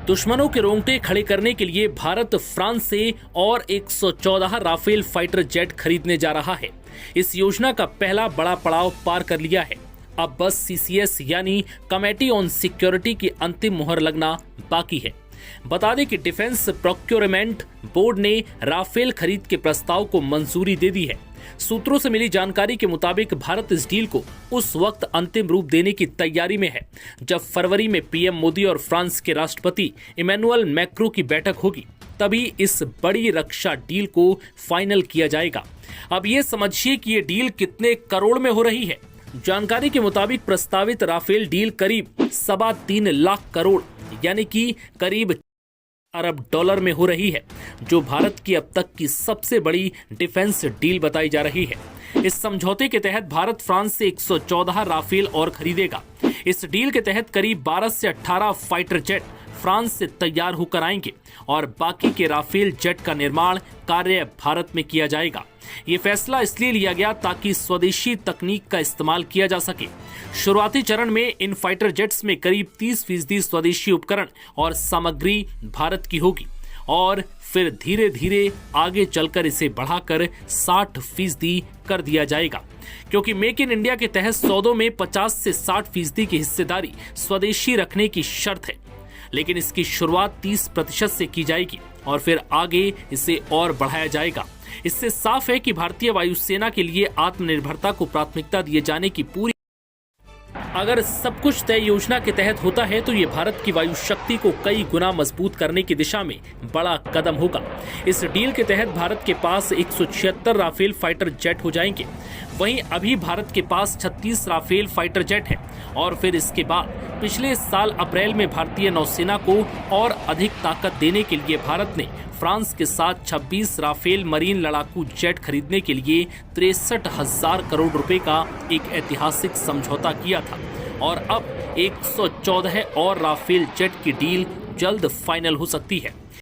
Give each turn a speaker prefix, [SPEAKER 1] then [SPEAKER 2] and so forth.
[SPEAKER 1] दुश्मनों के रोंगटे खड़े करने के लिए भारत फ्रांस से और 114 राफेल फाइटर जेट खरीदने जा रहा है। इस योजना का पहला बड़ा पड़ाव पार कर लिया है। अब बस CCS यानी कमेटी ऑन सिक्योरिटी की अंतिम मुहर लगना बाकी है। बता दें कि डिफेंस प्रोक्योरमेंट बोर्ड ने राफेल खरीद के प्रस्ताव को मंजूरी दे दी है। सूत्रों से मिली जानकारी के मुताबिक भारत इस डील को उस वक्त अंतिम रूप देने की तैयारी में है जब फरवरी में PM मोदी और फ्रांस के राष्ट्रपति इमैनुअल मैक्रों की बैठक होगी। तभी इस बड़ी रक्षा डील को फाइनल किया जाएगा। अब ये समझिए कि ये डील कितने करोड़ में हो रही है। जानकारी के मुताबिक प्रस्तावित राफेल डील करीब 3.25 लाख करोड़ यानी कि करीब अरब डॉलर में हो रही है, जो भारत की अब तक की सबसे बड़ी डिफेंस डील बताई जा रही है। इस समझौते के तहत भारत फ्रांस से 114 राफेल और खरीदेगा। इस डील के तहत करीब 12 से 18 फाइटर जेट फ्रांस से तैयार होकर आएंगे और बाकी के राफेल जेट का निर्माण कार्य भारत में किया जाएगा। ये फैसला इसलिए लिया गया ताकि स्वदेशी तकनीक का इस्तेमाल किया जा सके। शुरुआती चरण में इन फाइटर जेट्स में करीब 30% स्वदेशी उपकरण और सामग्री भारत की होगी और फिर धीरे धीरे आगे चलकर इसे बढ़ाकर 60% कर दिया जाएगा, क्योंकि मेक इन इंडिया के तहत सौदों में 50 से 60% की हिस्सेदारी स्वदेशी रखने की शर्त है। लेकिन इसकी शुरुआत 30% से की जाएगी और फिर आगे इसे और बढ़ाया जाएगा। इससे साफ है कि भारतीय वायुसेना के लिए आत्मनिर्भरता को प्राथमिकता दिए जाने की पूरी अगर सब कुछ तय योजना के तहत होता है तो ये भारत की वायु शक्ति को कई गुना मजबूत करने की दिशा में बड़ा कदम होगा। इस डील के तहत भारत के पास 176 राफेल फाइटर जेट हो जाएंगे। वहीं अभी भारत के पास 36 राफेल फाइटर जेट है और फिर इसके बाद पिछले साल अप्रैल में भारतीय नौसेना को और अधिक ताकत देने के लिए भारत ने फ्रांस के साथ 26 राफेल मरीन लड़ाकू जेट खरीदने के लिए 63,000 करोड़ रुपए का एक ऐतिहासिक समझौता किया था और अब 114 और राफेल जेट की डील जल्द फाइनल हो सकती है।